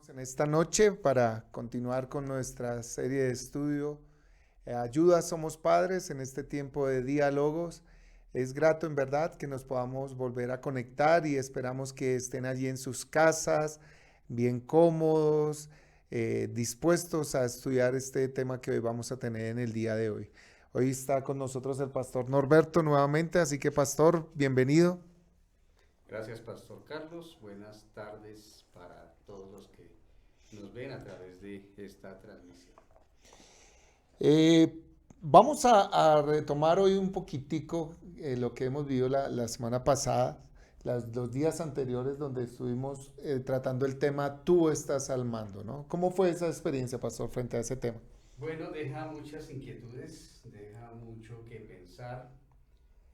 En esta noche para continuar con nuestra serie de estudio Ayuda Somos Padres en este tiempo de diálogos. Es grato en verdad que nos podamos volver a conectar y esperamos que estén allí en sus casas, bien cómodos, dispuestos a estudiar este tema que hoy vamos a tener en el día de hoy. Hoy está con nosotros el pastor Norberto nuevamente, así que pastor, bienvenido. Gracias, Pastor Carlos. Buenas tardes para todos los que nos ven a través de esta transmisión. Eh, Vamos a retomar hoy un poquitico lo que hemos vivido la semana pasada, los días anteriores donde estuvimos tratando el tema Tú estás al mando, ¿no? ¿Cómo fue esa experiencia, pastor, frente a ese tema? Bueno, deja muchas inquietudes, deja mucho que pensar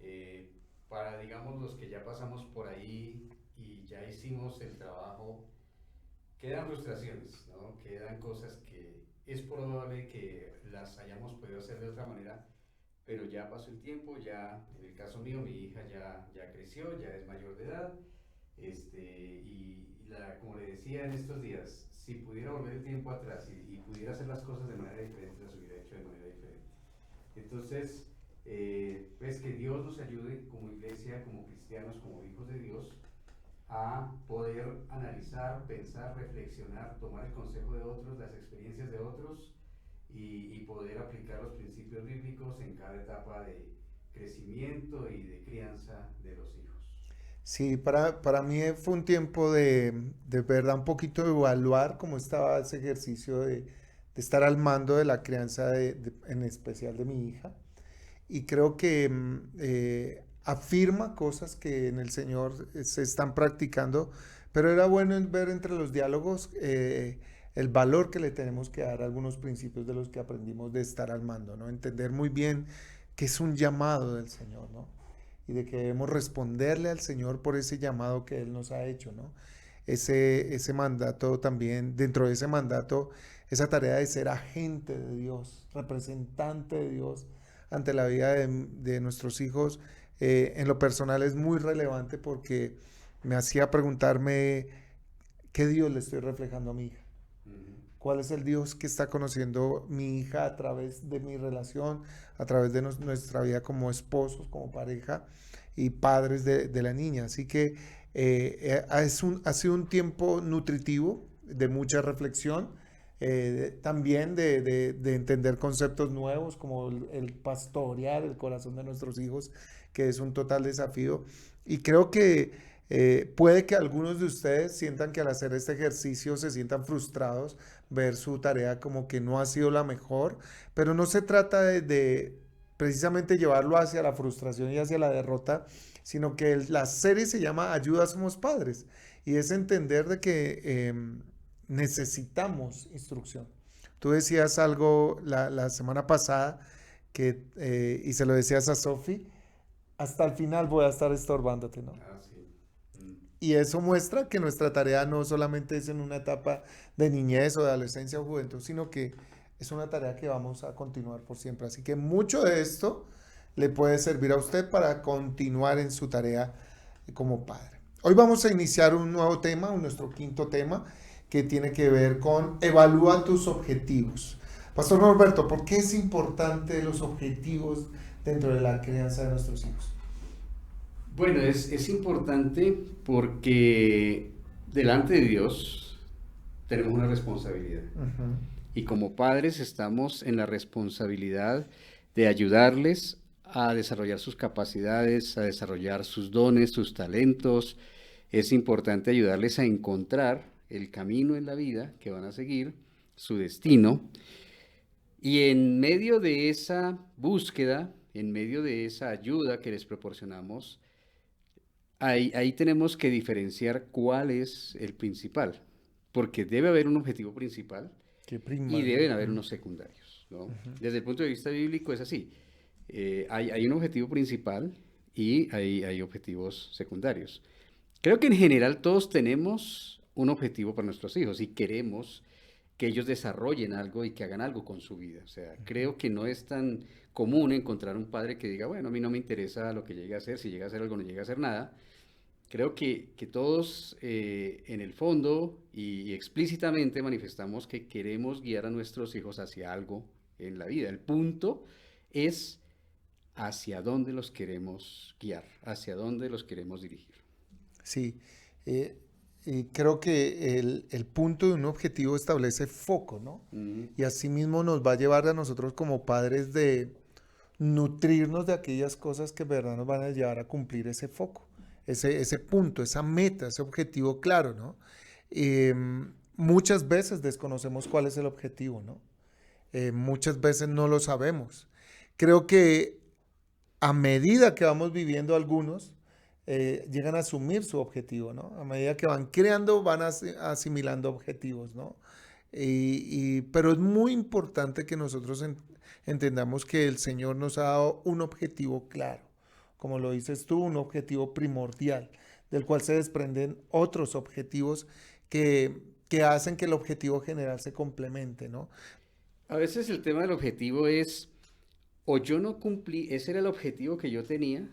eh, para, digamos, los que ya pasamos por ahí y ya hicimos el trabajo. Quedan frustraciones, ¿no? Quedan cosas que es probable que las hayamos podido hacer de otra manera, pero ya pasó el tiempo, ya en el caso mío mi hija ya creció, ya es mayor de edad, como le decía en estos días, si pudiera volver el tiempo atrás y pudiera hacer las cosas de manera diferente, las hubiera hecho de manera diferente. Entonces, pues que Dios nos ayude como iglesia, como cristianos, como hijos de Dios, a poder analizar, pensar, reflexionar, tomar el consejo de otros, las experiencias de otros y poder aplicar los principios bíblicos en cada etapa de crecimiento y de crianza de los hijos. Sí, para mí fue un tiempo de verdad un poquito de evaluar cómo estaba ese ejercicio de estar al mando de la crianza, en especial de mi hija. Y creo que afirma cosas que en el Señor se están practicando, pero era bueno ver entre los diálogos el valor que le tenemos que dar a algunos principios de los que aprendimos de estar al mando, ¿no? Entender muy bien que es un llamado del Señor, ¿no? Y de que debemos responderle al Señor por ese llamado que Él nos ha hecho, ¿no? Ese mandato también, dentro de ese mandato, esa tarea de ser agente de Dios, representante de Dios ante la vida de nuestros hijos, en lo personal es muy relevante porque me hacía preguntarme qué Dios le estoy reflejando a mi hija. Ujú. ¿Cuál es el Dios que está conociendo mi hija a través de mi relación, a través de nuestra vida como esposos, como pareja y padres de la niña? Así que ha sido un tiempo nutritivo, de mucha reflexión, también de entender conceptos nuevos como el pastorear el corazón de nuestros hijos, que es un total desafío. Y creo que puede que algunos de ustedes sientan que al hacer este ejercicio se sientan frustrados, ver su tarea como que no ha sido la mejor, pero no se trata de precisamente llevarlo hacia la frustración y hacia la derrota, sino que la serie se llama Ayuda Somos Padres y es entender de que necesitamos instrucción. Tú decías algo la semana pasada que, y se lo decías a Sophie, hasta el final voy a estar estorbándote, ¿no? Ah, sí. Mm. Y eso muestra que nuestra tarea no solamente es en una etapa de niñez o de adolescencia o juventud, sino que es una tarea que vamos a continuar por siempre. Así que mucho de esto le puede servir a usted para continuar en su tarea como padre. Hoy vamos a iniciar un nuevo tema, nuestro quinto tema, que tiene que ver con evalúa tus objetivos. Pastor Norberto, ¿por qué es importante los objetivos dentro de la crianza de nuestros hijos? Bueno, es importante porque delante de Dios tenemos una responsabilidad. Uh -huh. Y como padres estamos en la responsabilidad de ayudarles a desarrollar sus capacidades, a desarrollar sus dones, sus talentos. Es importante ayudarles a encontrar el camino en la vida que van a seguir, su destino. Y en medio de esa búsqueda, en medio de esa ayuda que les proporcionamos, ahí tenemos que diferenciar cuál es el principal, porque debe haber un objetivo principal Qué y primario. deben haber unos secundarios, ¿no? Desde el punto de vista bíblico es así. Hay un objetivo principal y hay objetivos secundarios. Creo que en general todos tenemos un objetivo para nuestros hijos y queremos que ellos desarrollen algo y que hagan algo con su vida. O sea, creo que no es tan común encontrar un padre que diga, bueno, a mí no me interesa lo que llegue a hacer, si llega a hacer algo no llega a hacer nada. Creo que todos en el fondo y explícitamente manifestamos que queremos guiar a nuestros hijos hacia algo en la vida. El punto es hacia dónde los queremos guiar, hacia dónde los queremos dirigir. Sí, eh, y creo que el punto de un objetivo establece foco, ¿no? Ujú. Y asimismo nos va a llevar a nosotros como padres de nutrirnos de aquellas cosas que en verdad nos van a llevar a cumplir ese foco, ese punto, esa meta, ese objetivo claro, ¿no? Eh, Muchas veces desconocemos cuál es el objetivo, ¿no? Muchas veces no lo sabemos. Creo que a medida que vamos viviendo algunos, llegan a asumir su objetivo, ¿no? A medida que van creando, van asimilando objetivos, ¿no? Pero es muy importante que nosotros entendamos que el Señor nos ha dado un objetivo claro, como lo dices tú, un objetivo primordial, del cual se desprenden otros objetivos que hacen que el objetivo general se complemente, ¿no? A veces el tema del objetivo es, o yo no cumplí, ese era el objetivo que yo tenía,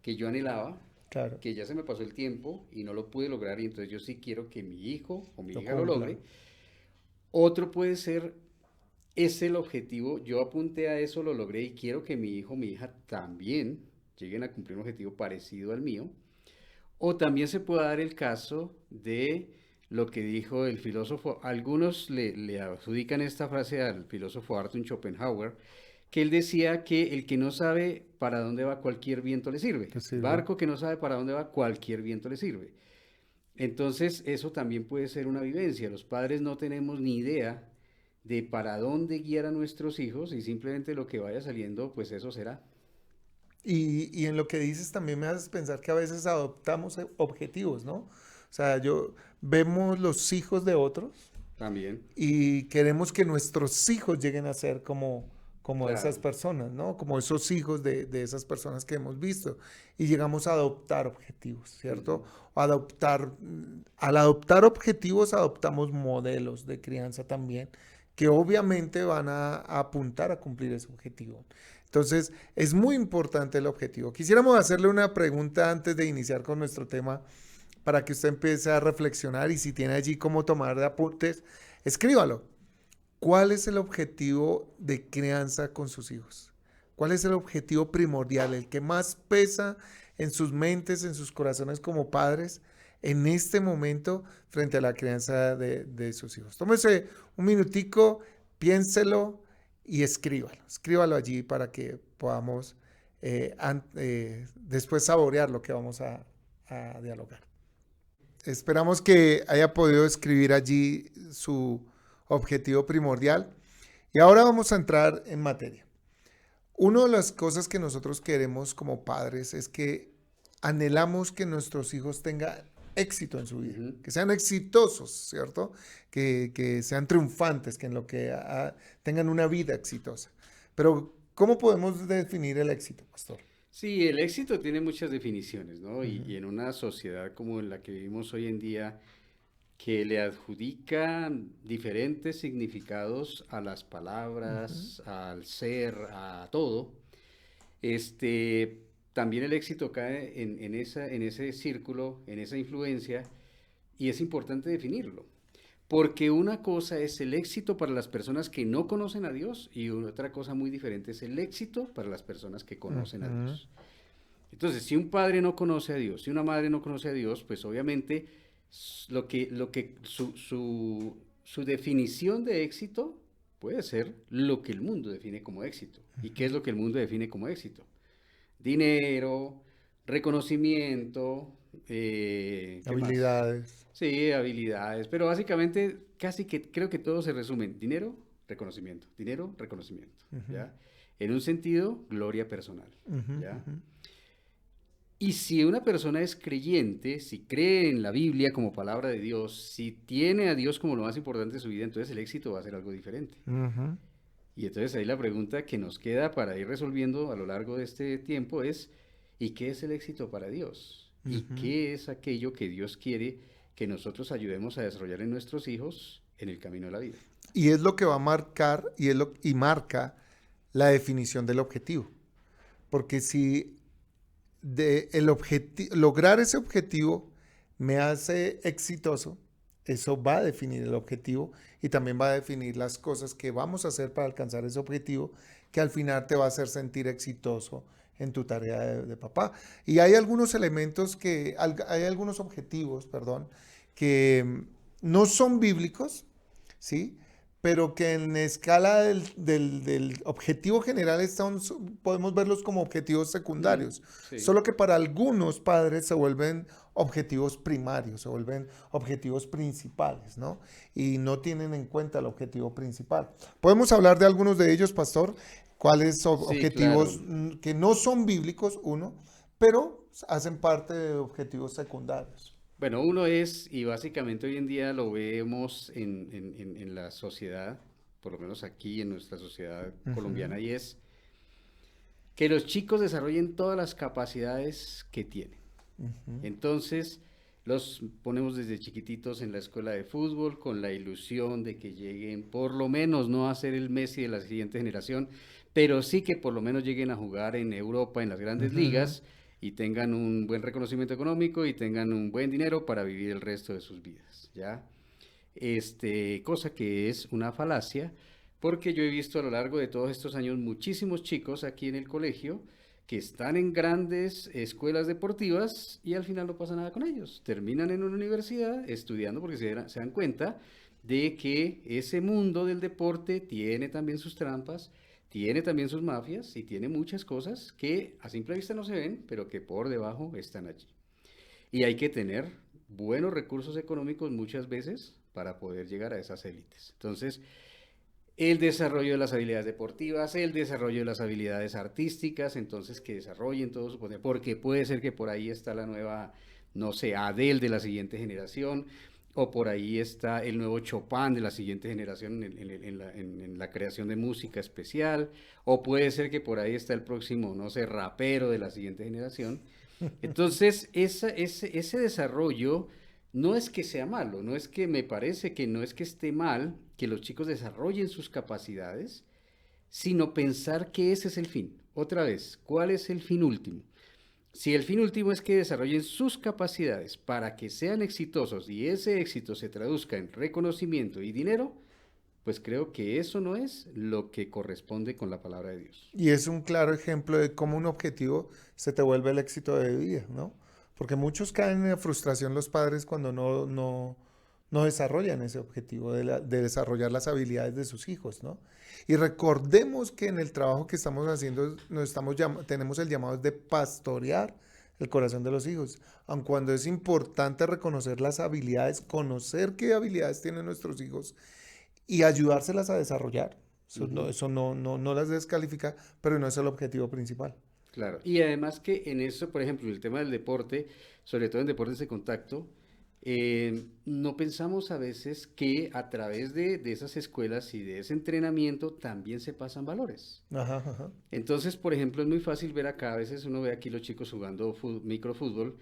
que yo anhelaba, Claro, que ya se me pasó el tiempo y no lo pude lograr y entonces yo sí quiero que mi hijo o mi lo hija lo cumpla. logre. Otro puede ser, es el objetivo, yo apunté a eso, lo logré y quiero que mi hijo o mi hija también lleguen a cumplir un objetivo parecido al mío. O también se puede dar el caso de lo que dijo el filósofo, algunos le adjudican esta frase al filósofo Arthur Schopenhauer, que él decía que el que no sabe para dónde va cualquier viento le sirve. ¿Te El sirve? barco que no sabe para dónde va cualquier viento le sirve. Entonces eso también puede ser una vivencia. Los padres no tenemos ni idea de para dónde guiar a nuestros hijos y simplemente lo que vaya saliendo, pues eso será. Y en lo que dices también me haces pensar que a veces adoptamos objetivos, ¿no? O sea, vemos los hijos de otros También, y queremos que nuestros hijos lleguen a ser como esas claro. personas, ¿no? Como esos hijos de esas personas que hemos visto. Y llegamos a adoptar objetivos, ¿cierto? Ujú. Al adoptar objetivos, adoptamos modelos de crianza también, que obviamente van a apuntar a cumplir ese objetivo. Entonces, es muy importante el objetivo. Quisiéramos hacerle una pregunta antes de iniciar con nuestro tema para que usted empiece a reflexionar y si tiene allí cómo tomar de apuntes, escríbalo. ¿Cuál es el objetivo de crianza con sus hijos? ¿Cuál es el objetivo primordial, el que más pesa en sus mentes, en sus corazones como padres en este momento frente a la crianza de sus hijos? Tómese un minutico, piénselo y escríbalo. Escríbalo allí para que podamos después saborear lo que vamos a dialogar. Esperamos que haya podido escribir allí su objetivo primordial. Y ahora vamos a entrar en materia. Una de las cosas que nosotros queremos como padres es que anhelamos que nuestros hijos tengan éxito en su vida, Ujú. que sean exitosos, ¿cierto? Que sean triunfantes, que en lo que tengan una vida exitosa. Pero, ¿cómo podemos definir el éxito, pastor? Sí, el éxito tiene muchas definiciones, ¿no? Ujú, Y en una sociedad como en la que vivimos hoy en día, que le adjudica diferentes significados a las ujú. palabras, al ser, a todo, este, también el éxito cae en ese círculo, en esa influencia, y es importante definirlo. Porque una cosa es el éxito para las personas que no conocen a Dios y otra cosa muy diferente es el éxito para las personas que conocen a Ujú. Dios. Entonces, si un padre no conoce a Dios, si una madre no conoce a Dios, pues obviamente su definición de éxito puede ser lo que el mundo define como éxito. ¿Y qué es lo que el mundo define como éxito? Dinero, reconocimiento, ¿qué más? Habilidades. Sí, habilidades, pero básicamente casi que creo que todo se resume en dinero, reconocimiento, Ujú, ¿ya? En un sentido, gloria personal, ujú, ¿ya? ujú. Y si una persona es creyente, si cree en la Biblia como palabra de Dios, si tiene a Dios como lo más importante de su vida, entonces el éxito va a ser algo diferente. Ujú, Y entonces ahí la pregunta que nos queda para ir resolviendo a lo largo de este tiempo es, ¿y qué es el éxito para Dios? ¿Y ujú. qué es aquello que Dios quiere que nosotros ayudemos a desarrollar en nuestros hijos en el camino de la vida? Y es lo que va a marcar y marca la definición del objetivo. Porque si lograr ese objetivo me hace exitoso, eso va a definir el objetivo y también va a definir las cosas que vamos a hacer para alcanzar ese objetivo, que al final te va a hacer sentir exitoso en tu tarea de papá. Y hay algunos elementos hay algunos objetivos, perdón, que no son bíblicos, ¿sí? Pero que en escala del objetivo general podemos verlos como objetivos Ujú, secundarios. sí. Solo que para algunos padres se vuelven objetivos primarios, se vuelven objetivos principales, ¿no? Y no tienen en cuenta el objetivo principal. Podemos hablar de algunos de ellos, pastor, cuáles Sí, claro. objetivos que no son bíblicos, uno, pero hacen parte de objetivos secundarios. Bueno, uno es, y básicamente hoy en día lo vemos en la sociedad, por lo menos aquí en nuestra sociedad Ujú, colombiana, y es que los chicos desarrollen todas las capacidades que tienen. ujú, Entonces, los ponemos desde chiquititos en la escuela de fútbol con la ilusión de que lleguen, por lo menos no a ser el Messi de la siguiente generación, pero sí que por lo menos lleguen a jugar en Europa, en las grandes ujú. ligas, y tengan un buen reconocimiento económico y tengan un buen dinero para vivir el resto de sus vidas, ¿ya? Cosa que es una falacia, porque yo he visto a lo largo de todos estos años muchísimos chicos aquí en el colegio que están en grandes escuelas deportivas y al final no pasa nada con ellos. Terminan en una universidad estudiando porque se dan cuenta de que ese mundo del deporte tiene también sus trampas, tiene también sus mafias y tiene muchas cosas que a simple vista no se ven, pero que por debajo están allí. Y hay que tener buenos recursos económicos muchas veces para poder llegar a esas élites. Entonces, el desarrollo de las habilidades deportivas, el desarrollo de las habilidades artísticas, entonces que desarrollen todo su potencial, porque puede ser que por ahí está la nueva, no sé, Adele de la siguiente generación, o por ahí está el nuevo Chopin de la siguiente generación en la creación de música especial, o puede ser que por ahí está el próximo, no sé, rapero de la siguiente generación. Entonces, ese desarrollo no es que sea malo, no es que me parece que no es que esté mal que los chicos desarrollen sus capacidades, sino pensar que ese es el fin. Otra vez, ¿cuál es el fin último? Si el fin último es que desarrollen sus capacidades para que sean exitosos y ese éxito se traduzca en reconocimiento y dinero, pues creo que eso no es lo que corresponde con la palabra de Dios. Y es un claro ejemplo de cómo un objetivo se te vuelve el éxito de vida, ¿no? Porque muchos caen en la frustración los padres cuando no desarrollan ese objetivo de desarrollar las habilidades de sus hijos, ¿no? Y recordemos que en el trabajo que estamos haciendo tenemos el llamado de pastorear el corazón de los hijos, aun cuando es importante reconocer las habilidades, conocer qué habilidades tienen nuestros hijos y ayudárselas a desarrollar. Ujú. No las descalifica, pero no es el objetivo principal. Claro, y además que en eso, por ejemplo, en el tema del deporte, sobre todo en deportes de contacto, no pensamos a veces que a través de esas escuelas y de ese entrenamiento también se pasan valores. Ajá, ajá. Entonces, por ejemplo, es muy fácil ver acá, a veces uno ve aquí los chicos jugando microfútbol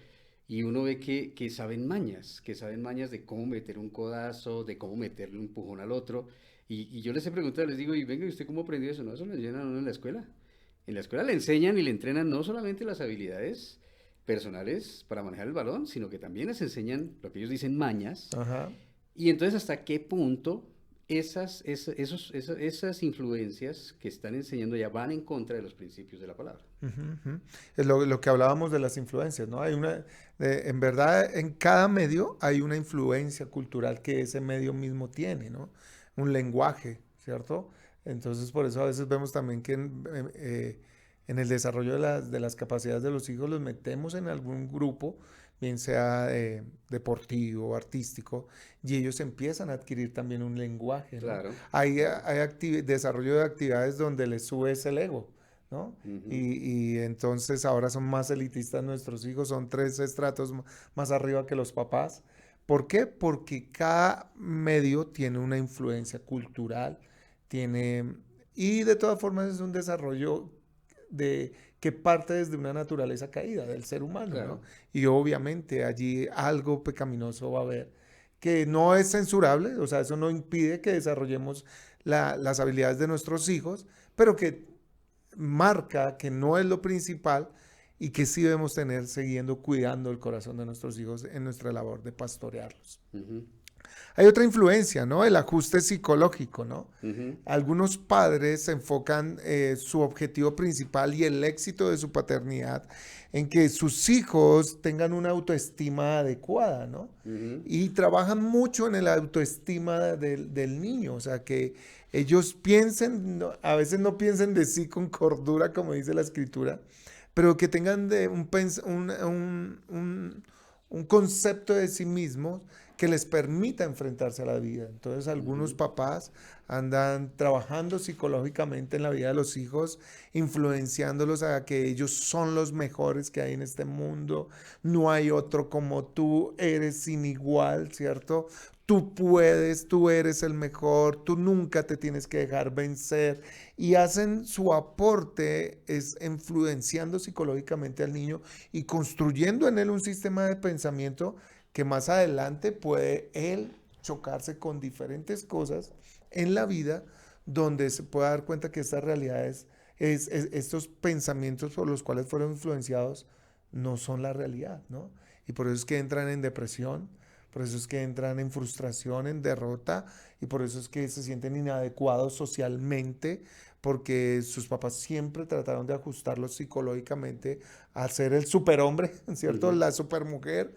y uno ve que saben mañas de cómo meter un codazo, de cómo meterle un empujón al otro. Y yo les he preguntado, les digo, y venga, ¿y usted cómo aprendió eso? No, eso lo enseñan a uno en la escuela. En la escuela le enseñan y le entrenan no solamente las habilidades personales para manejar el balón, sino que también les enseñan lo que ellos dicen mañas. Ajá. Y entonces, ¿hasta qué punto esas influencias que están enseñando ya van en contra de los principios de la palabra? Ujú, ujú. Es lo que hablábamos de las influencias, ¿no? En verdad, en cada medio hay una influencia cultural que ese medio mismo tiene, ¿no? Un lenguaje, ¿cierto? Entonces, por eso a veces vemos también que en el desarrollo de las capacidades de los hijos los metemos en algún grupo, bien sea deportivo, artístico, y ellos empiezan a adquirir también un lenguaje, ¿no? Claro. Hay desarrollo de actividades donde les sube ese ego, ¿no? Ujú. Y entonces ahora son más elitistas nuestros hijos, son tres estratos más arriba que los papás. ¿Por qué? Porque cada medio tiene una influencia cultural, tiene, y de todas formas es un desarrollo que parte desde una naturaleza caída del ser humano, ¿no? Claro. Y obviamente allí algo pecaminoso va a haber, que no es censurable, o sea, eso no impide que desarrollemos las habilidades de nuestros hijos, pero que marca que no es lo principal y que sí debemos tener siguiendo cuidando el corazón de nuestros hijos en nuestra labor de pastorearlos. Ujú, Hay otra influencia, ¿no? El ajuste psicológico, ¿no? ujú, Algunos padres enfocan su objetivo principal y el éxito de su paternidad en que sus hijos tengan una autoestima adecuada, ¿no? ujú. Y trabajan mucho en la autoestima del niño, o sea, que ellos piensen, a veces no piensen de sí con cordura, como dice la escritura, pero que tengan un concepto de sí mismos que les permita enfrentarse a la vida. Entonces algunos Ujú. papás andan trabajando psicológicamente en la vida de los hijos, influenciándolos a que ellos son los mejores que hay en este mundo, no hay otro como tú, eres sin igual, ¿cierto? Tú puedes, tú eres el mejor, tú nunca te tienes que dejar vencer. Y hacen su aporte es influenciando psicológicamente al niño y construyendo en él un sistema de pensamiento que más adelante puede él chocarse con diferentes cosas en la vida donde se puede dar cuenta que estas realidades, estos pensamientos por los cuales fueron influenciados no son la realidad, ¿no? Y por eso es que entran en depresión, por eso es que entran en frustración, en derrota, y por eso es que se sienten inadecuados socialmente, porque sus papás siempre trataron de ajustarlos psicológicamente a ser el superhombre, ¿cierto? Ujú. La supermujer,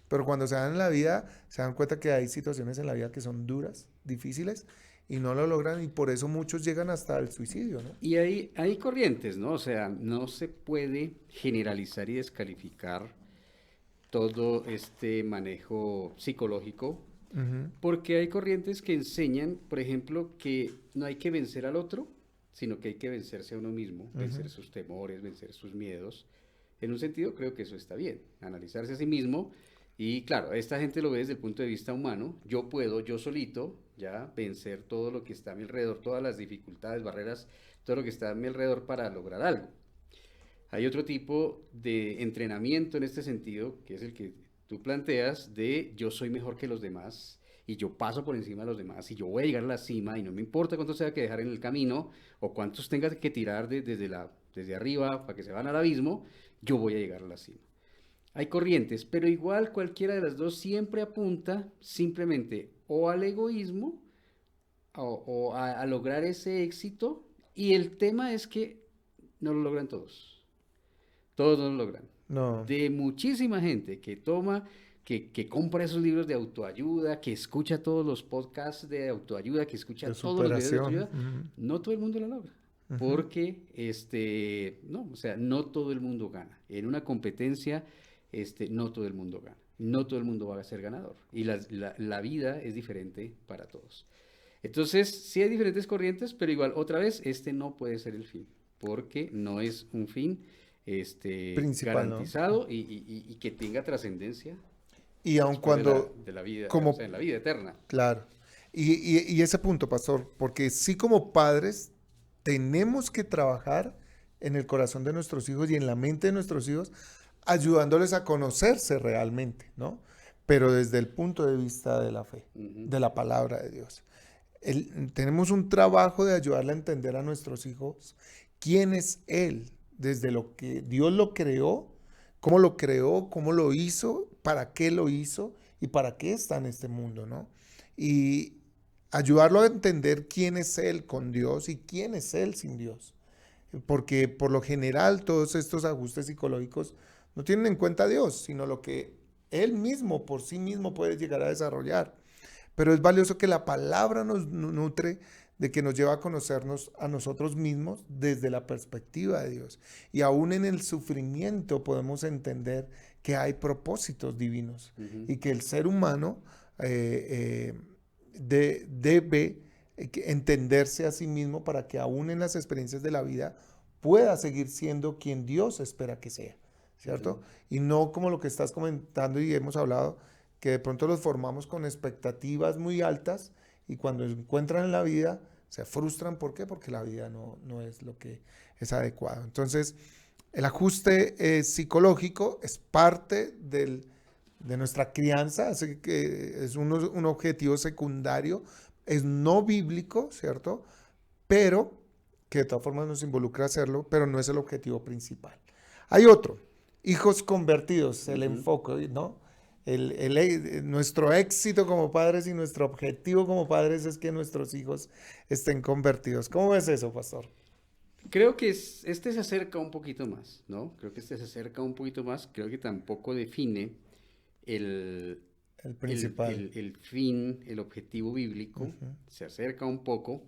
pero cuando se dan en la vida, se dan cuenta que hay situaciones en la vida que son duras, difíciles, y no lo logran, y por eso muchos llegan hasta el suicidio, ¿no? Y hay corrientes, ¿no? O sea, no se puede generalizar y descalificar todo este manejo psicológico, Ujú, porque hay corrientes que enseñan, por ejemplo, que no hay que vencer al otro, sino que hay que vencerse a uno mismo, vencer ujú. sus temores, vencer sus miedos. En un sentido, creo que eso está bien, analizarse a sí mismo. Y claro, esta gente lo ve desde el punto de vista humano. Yo puedo, yo solito, ya vencer todo lo que está a mi alrededor, todas las dificultades, barreras, todo lo que está a mi alrededor para lograr algo. Hay otro tipo de entrenamiento en este sentido, que es el que tú planteas, de yo soy mejor que los demás y yo paso por encima de los demás y yo voy a llegar a la cima y no me importa cuántos tenga que dejar en el camino o cuántos tenga que tirar desde arriba para que se van al abismo, yo voy a llegar a la cima. Hay corrientes, pero igual cualquiera de las dos siempre apunta simplemente o al egoísmo o a lograr ese éxito, y el tema es que no lo logran todos. Todos no lo logran. No, De muchísima gente que toma, que compra esos libros de autoayuda, que escucha todos los podcasts de autoayuda, que escucha de todos los videos de superación. autoayuda, no todo el mundo lo logra. Ujú, ujú. Porque, no, o sea, no todo el mundo gana. En una competencia, no todo el mundo gana. No todo el mundo va a ser ganador. Y la vida es diferente para todos. Entonces, sí hay diferentes corrientes, pero igual, otra vez, este no puede ser el fin, porque no es un fin Principal, ¿no? garantizado y que tenga trascendencia Y aun después de cuando, la vida, o sea, como, en la vida eterna. claro, y ese punto, pastor, porque sí como padres tenemos que trabajar en el corazón de nuestros hijos y en la mente de nuestros hijos, ayudándoles a conocerse realmente, ¿no? Pero desde el punto de vista de la fe, Ujú, de la palabra de Dios. Tenemos un trabajo de ayudarle a entender a nuestros hijos quién es Él, desde lo que Dios lo creó, cómo lo hizo, para qué lo hizo y para qué está en este mundo, ¿no? Y ayudarlo a entender quién es Él con Dios y quién es Él sin Dios. Porque por lo general todos estos ajustes psicológicos no tienen en cuenta a Dios, sino lo que Él mismo por sí mismo puede llegar a desarrollar. Pero es valioso que la palabra nos nutre, de que nos lleva a conocernos a nosotros mismos desde la perspectiva de Dios. Y aún en el sufrimiento podemos entender que hay propósitos divinos ujú. y que el ser humano debe entenderse a sí mismo para que aún en las experiencias de la vida pueda seguir siendo quien Dios espera que sea, Ujú. ¿cierto? Y no como lo que estás comentando y hemos hablado, que de pronto los formamos con expectativas muy altas y cuando encuentran en la vida se frustran. ¿Por qué? Porque la vida no es lo que es adecuado. Entonces, el ajuste psicológico es parte de nuestra crianza, así que es un objetivo secundario, es no bíblico, ¿cierto? Pero que de todas formas nos involucra hacerlo, pero no es el objetivo principal. Hay otro. hijos convertidos, el Ujú. enfoque, ¿no? Nuestro éxito como padres y nuestro objetivo como padres es que nuestros hijos estén convertidos. ¿Cómo ves eso, pastor? Creo que este se acerca un poquito más, ¿no? Creo que este se acerca un poquito más. Creo que tampoco define el, El principal. el fin, el objetivo bíblico. Ujú, Se acerca un poco,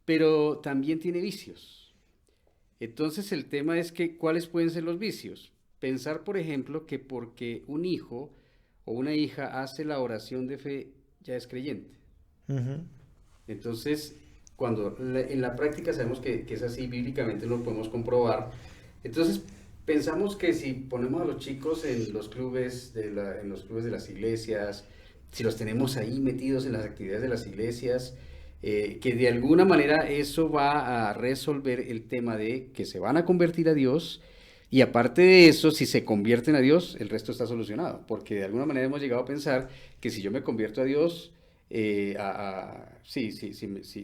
pero también tiene vicios. Entonces el tema es que, ¿cuáles pueden ser los vicios? Pensar, por ejemplo, que porque un hijo o una hija hace la oración de fe, ya es creyente. ujú. Entonces, en la práctica sabemos que es así, bíblicamente lo podemos comprobar. Entonces, pensamos que si ponemos a los chicos en los clubes en los clubes de las iglesias, si los tenemos ahí metidos en las actividades de las iglesias, que de alguna manera eso va a resolver el tema de que se van a convertir a Dios. Y aparte de eso, si se convierten a Dios, el resto está solucionado. Porque de alguna manera hemos llegado a pensar que si yo me convierto a Dios, sí, sí,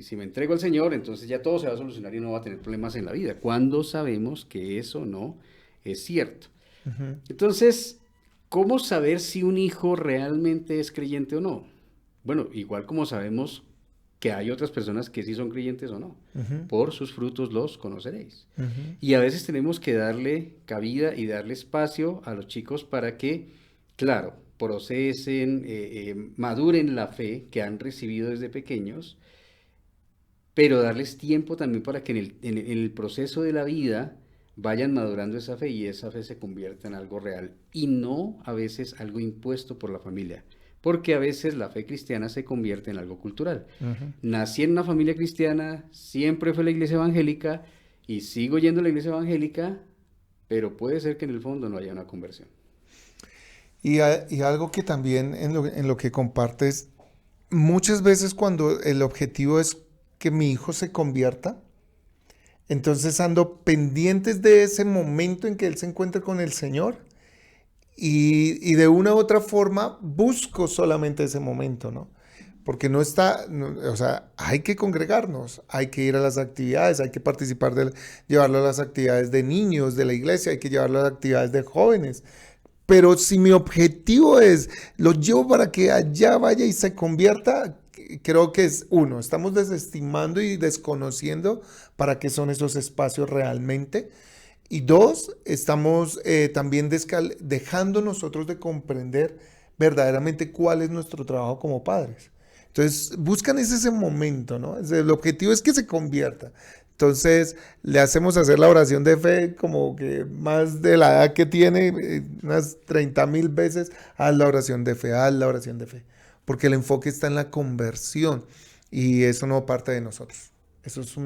si me entrego al Señor, entonces ya todo se va a solucionar y no va a tener problemas en la vida. Cuando sabemos que eso no es cierto. Ujú, Entonces, ¿cómo saber si un hijo realmente es creyente o no? Bueno, igual como sabemos que hay otras personas que sí son creyentes o no. ujú, Por sus frutos los conoceréis. ujú. Y a veces tenemos que darle cabida y darle espacio a los chicos para que, claro, procesen, maduren la fe que han recibido desde pequeños, pero darles tiempo también para que en el proceso de la vida vayan madurando esa fe y esa fe se convierta en algo real y no a veces algo impuesto por la familia, porque a veces la fe cristiana se convierte en algo cultural. Ujú. Nací en una familia cristiana, siempre fue la iglesia evangélica y sigo yendo a la iglesia evangélica, pero puede ser que en el fondo no haya una conversión. Y algo que también en lo que compartes, muchas veces cuando el objetivo es que mi hijo se convierta, entonces ando pendientes de ese momento en que él se encuentre con el Señor y de una u otra forma busco solamente ese momento, ¿no? Porque no está, o sea, hay que congregarnos, hay que ir a las actividades, hay que participar llevarlo a las actividades de niños de la iglesia, hay que llevarlo a las actividades de jóvenes. Pero si mi objetivo es, lo llevo para que allá vaya y se convierta, creo que es uno, estamos desestimando y desconociendo para qué son esos espacios realmente. Y dos, estamos también dejando nosotros de comprender verdaderamente cuál es nuestro trabajo como padres. Entonces, buscan ese momento, ¿no? El objetivo es que se convierta. Entonces, le hacemos hacer la oración de fe como que más de la edad que tiene, unas 30.000 veces, haz la oración de fe, haz la oración de fe. Porque el enfoque está en la conversión y eso no parte de nosotros. Eso es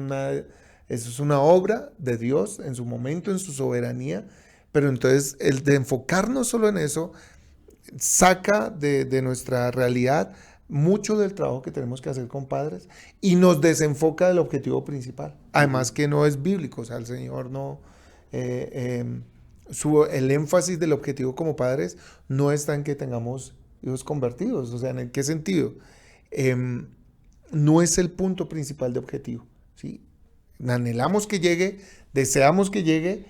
eso es una obra de Dios en su momento, en su soberanía, pero entonces el de enfocarnos solo en eso saca de nuestra realidad mucho del trabajo que tenemos que hacer con padres y nos desenfoca del objetivo principal. Ujú. Además que no es bíblico, o sea, el Señor no... eh, eh, el énfasis del objetivo como padres no está en que tengamos hijos convertidos, o sea, ¿en qué sentido? Eh, no es el punto principal de objetivo, ¿sí? Anhelamos que llegue, deseamos que llegue,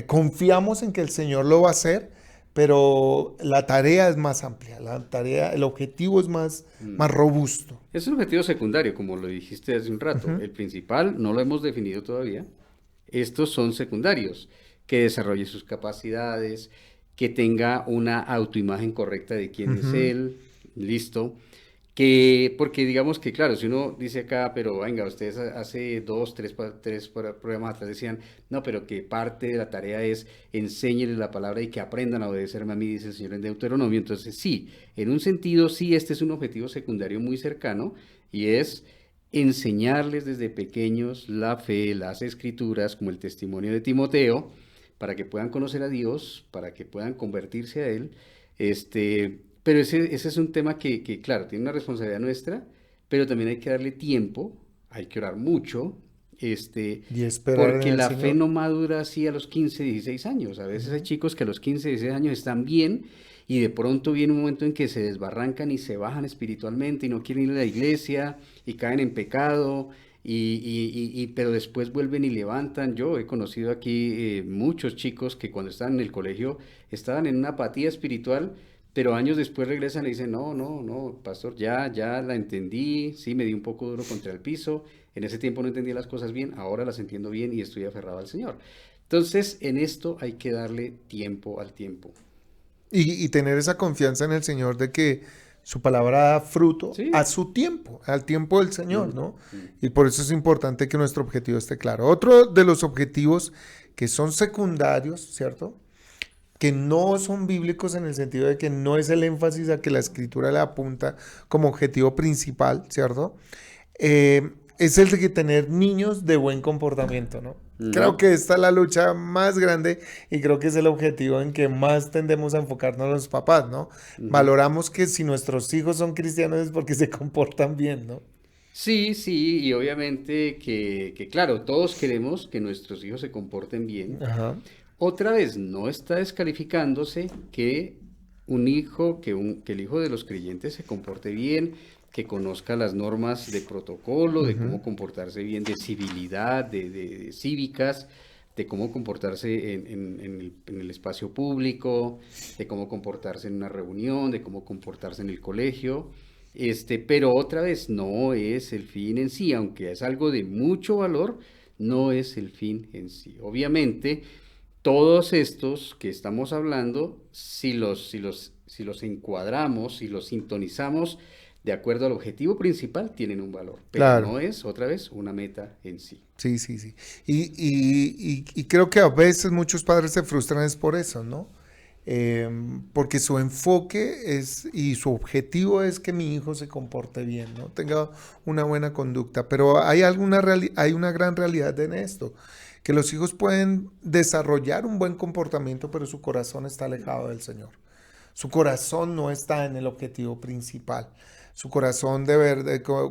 confiamos en que el Señor lo va a hacer, pero la tarea es más amplia, la tarea, el objetivo es Mm. más robusto. Es un objetivo secundario, como lo dijiste hace un rato. Ujú, El principal no lo hemos definido todavía. Estos son secundarios, que desarrolle sus capacidades, que tenga una autoimagen correcta de quién es ujú. él, listo. Que, porque digamos que, claro, si uno dice acá, pero venga, ustedes hace dos, programas atrás decían, no, pero que parte de la tarea es enséñenles la palabra y que aprendan a obedecerme a mí, dice el Señor en Deuteronomio. Entonces, sí, en un sentido, sí, este es un objetivo secundario muy cercano y es enseñarles desde pequeños la fe, las escrituras, como el testimonio de Timoteo, para que puedan conocer a Dios, para que puedan convertirse a Él. Pero ese es un tema que, claro, tiene una responsabilidad nuestra, pero también hay que darle tiempo, hay que orar mucho, Y esperar en porque el la fe Señor. no madura así a los 15, 16 años. A veces hay chicos que a los 15, 16 años están bien y de pronto viene un momento en que se desbarrancan y se bajan espiritualmente y no quieren ir a la iglesia y caen en pecado pero después vuelven y levantan. Yo he conocido aquí muchos chicos que cuando estaban en el colegio estaban en una apatía espiritual, pero años después regresan y dicen, no, no, no, pastor, ya la entendí, sí, me di un poco duro contra el piso, en ese tiempo no entendía las cosas bien, ahora las entiendo bien y estoy aferrado al Señor. Entonces, en esto hay que darle tiempo al tiempo. Y tener esa confianza en el Señor de que su palabra da fruto a Sí. su tiempo, al tiempo del Señor, Mm, ¿no? mm. Y por eso es importante que nuestro objetivo esté claro. Otro de los objetivos que son secundarios, ¿cierto? Que no son bíblicos en el sentido de que no es el énfasis a que la escritura le apunta como objetivo principal, ¿cierto? Es el de que tener niños de buen comportamiento, ¿no? Creo Ujú. que esta es la lucha más grande y creo que es el objetivo en que más tendemos a enfocarnos los papás, ¿no? Ujú. Valoramos que si nuestros hijos son cristianos es porque se comportan bien, ¿no? Sí, sí, y obviamente claro, todos queremos que nuestros hijos se comporten bien. Ajá. Otra vez, no está descalificándose que un hijo, que el hijo de los creyentes se comporte bien, que conozca las normas de protocolo, de Ujú. cómo comportarse bien, de civilidad, de cívicas, de cómo comportarse en el espacio público, de cómo comportarse en una reunión, de cómo comportarse en el colegio. Pero otra vez, no es el fin en sí, aunque es algo de mucho valor, no es el fin en sí. Obviamente, todos estos que estamos hablando, si los encuadramos, si los sintonizamos de acuerdo al objetivo principal, tienen un valor, pero Claro. no es, otra vez, una meta en sí. Sí, sí, sí. Y creo que a veces muchos padres se frustran es por eso, ¿no? Porque su enfoque es y su objetivo es que mi hijo se comporte bien, ¿no? Tenga una buena conducta. Pero hay una gran realidad en esto, que los hijos pueden desarrollar un buen comportamiento, pero su corazón está alejado del Señor. Su corazón no está en el objetivo principal. Su corazón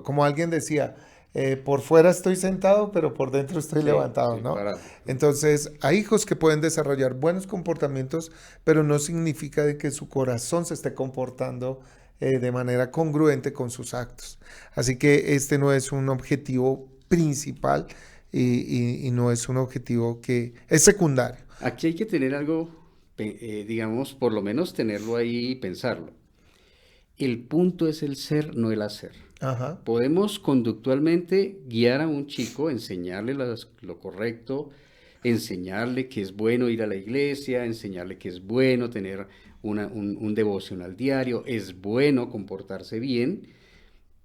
como alguien decía, por fuera estoy sentado, pero por dentro estoy Sí, levantado, sí, ¿no? parado. Entonces, hay hijos que pueden desarrollar buenos comportamientos, pero no significa de que su corazón se esté comportando de manera congruente con sus actos. Así que este no es un objetivo principal y no es un objetivo que es secundario. Aquí hay que tener algo, digamos, por lo menos tenerlo ahí y pensarlo. El punto es el ser, no el hacer. Ajá. Podemos conductualmente guiar a un chico, enseñarle lo correcto, enseñarle que es bueno ir a la iglesia, enseñarle que es bueno tener un devocional diario, es bueno comportarse bien,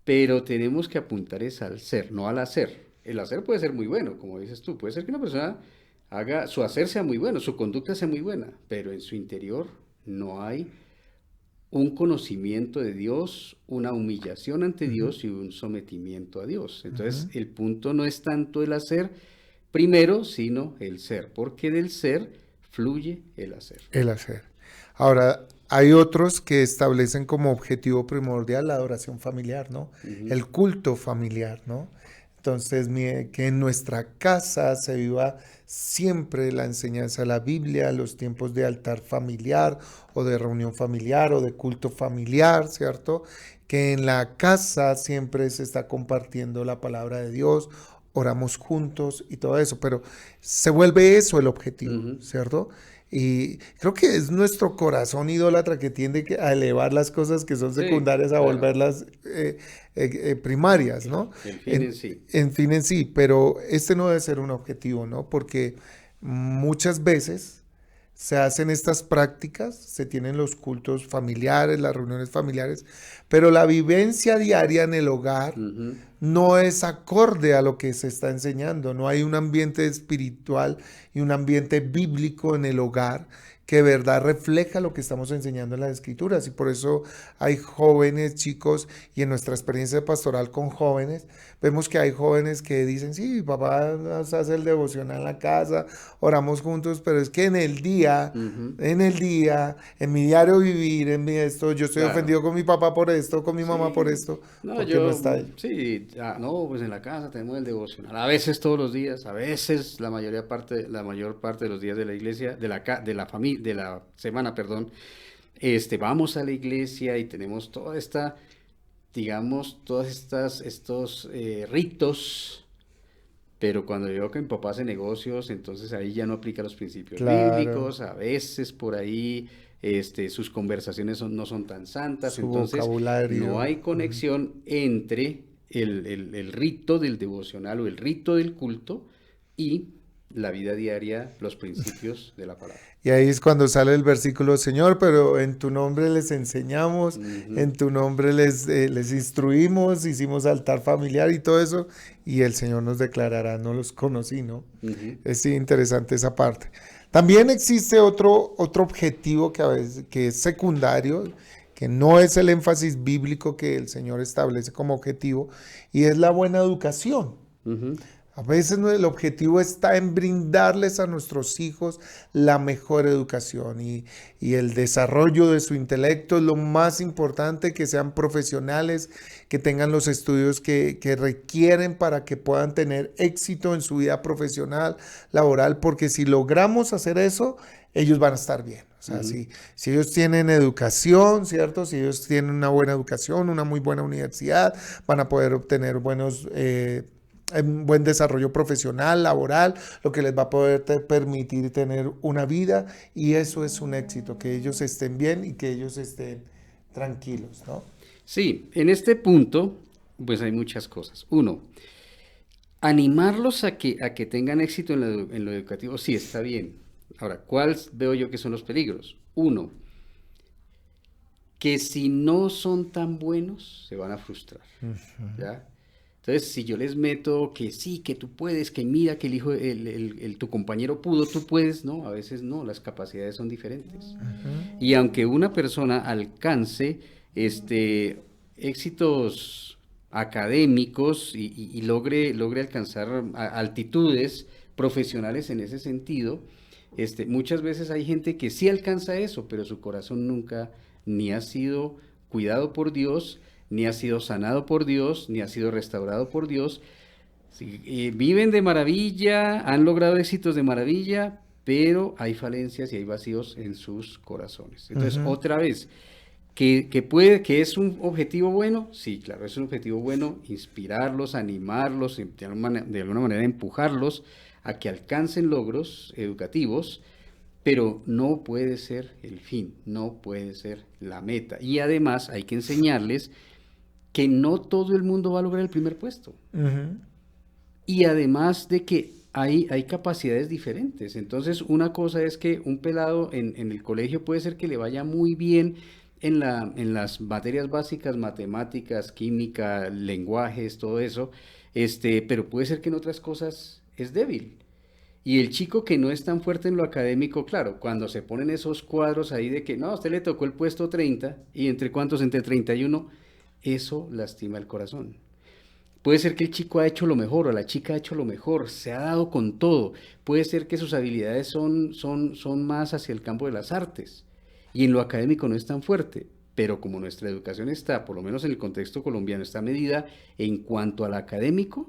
pero tenemos que apuntar es al ser, no al hacer. El hacer puede ser muy bueno, como dices tú, puede ser que una persona haga, su hacer sea muy bueno, su conducta sea muy buena, pero en su interior no hay un conocimiento de Dios, una humillación ante Ujú, Dios y un sometimiento a Dios. Entonces, ujú. el punto no es tanto el hacer primero, sino el ser, porque del ser fluye el hacer. El hacer. Ahora, hay otros que establecen como objetivo primordial la adoración familiar, ¿no? Ujú. El culto familiar, ¿no? Entonces, que en nuestra casa se viva siempre la enseñanza de la Biblia, los tiempos de altar familiar o de reunión familiar o de culto familiar, ¿cierto? Que en la casa siempre se está compartiendo la palabra de Dios, oramos juntos y todo eso, pero se vuelve eso el objetivo, Ujú. ¿cierto? Y creo que es nuestro corazón idólatra que tiende a elevar las cosas que son Sí, secundarias a claro. volverlas primarias, ¿no? El fin en En, sí. en fin en sí, pero este no debe ser un objetivo, ¿no? Porque muchas veces se hacen estas prácticas, se tienen los cultos familiares, las reuniones familiares, pero la vivencia diaria en el hogar Ujú. no es acorde a lo que se está enseñando. No hay un ambiente espiritual y un ambiente bíblico en el hogar que de verdad refleja lo que estamos enseñando en las escrituras. Y por eso hay jóvenes, chicos, y en nuestra experiencia pastoral con jóvenes, vemos que hay jóvenes que dicen, sí, mi papá nos hace el devocional en la casa, oramos juntos, pero es que Ujú. en mi diario vivir, en mi esto, yo estoy Claro. ofendido con mi papá por esto, con mi mamá por Sí. esto, No, porque no está ahí. sí, no, pues en la casa tenemos el devocional. A veces todos los días, a veces la mayor parte de los días de la iglesia, de la semana, perdón, vamos a la iglesia y tenemos digamos, estos ritos Pero cuando yo veo que mi papá hace negocios, entonces ahí ya no aplica los principios Claro, bíblicos, a veces por ahí sus conversaciones no son tan santas, su entonces no vocabulario. hay Ujú. conexión entre el rito del devocional o el rito del culto y la vida diaria, los principios de la palabra. Y ahí es cuando sale el versículo, Señor, pero en tu nombre les enseñamos, Ujú, en tu nombre les instruimos, hicimos altar familiar y todo eso, y el Señor nos declarará, no los conocí, ¿no? ujú, Es interesante esa parte. También existe otro objetivo que a veces que es secundario, que no es el énfasis bíblico que el Señor establece como objetivo, y es la buena educación. ujú. A veces el objetivo está en brindarles a nuestros hijos la mejor educación y el desarrollo de su intelecto es lo más importante, que sean profesionales, que tengan los estudios que requieren para que puedan tener éxito en su vida profesional, laboral, porque si logramos hacer eso, ellos van a estar bien. O sea, Ujú. si ellos tienen educación, ¿cierto? Si ellos tienen una buena educación, una muy buena universidad, van a poder obtener un buen desarrollo profesional, laboral, lo que les va a poder permitir tener una vida y eso es un éxito, que ellos estén bien y que ellos estén tranquilos, ¿no? Sí, en este punto, pues hay muchas cosas. Uno, animarlos a que tengan éxito en lo educativo, sí, está bien. Ahora, ¿cuáles veo yo que son los peligros? Uno, que si no son tan buenos, se van a frustrar, ¿ya? Entonces, si yo les meto que sí, que tú puedes, que mira que el hijo, tu compañero pudo, tú puedes, no, a veces no, las capacidades son diferentes. Ujú. Y aunque una persona alcance éxitos académicos y logre alcanzar altitudes profesionales en ese sentido, muchas veces hay gente que sí alcanza eso, pero su corazón nunca ni ha sido cuidado por Dios, ni ha sido sanado por Dios, ni ha sido restaurado por Dios. Sí, viven de maravilla, han logrado éxitos de maravilla, pero hay falencias y hay vacíos en sus corazones. Entonces, Ujú. otra vez, que es un objetivo bueno, sí, claro, es un objetivo bueno, inspirarlos, animarlos, de alguna manera empujarlos a que alcancen logros educativos, pero no puede ser el fin, no puede ser la meta. Y además hay que enseñarles que no todo el mundo va a lograr el primer puesto. Ujú. Y además de que hay capacidades diferentes. Entonces, una cosa es que un pelado en el colegio puede ser que le vaya muy bien en las materias básicas, matemáticas, química, lenguajes, todo eso, pero puede ser que en otras cosas es débil. Y el chico que no es tan fuerte en lo académico, claro, cuando se ponen esos cuadros ahí de que no, a usted le tocó el puesto 30 y entre cuántos, entre 31, eso lastima el corazón. Puede ser que el chico ha hecho lo mejor o la chica ha hecho lo mejor, se ha dado con todo. Puede ser que sus habilidades son más hacia el campo de las artes y en lo académico no es tan fuerte. Pero como nuestra educación está, por lo menos en el contexto colombiano, está medida en cuanto al académico,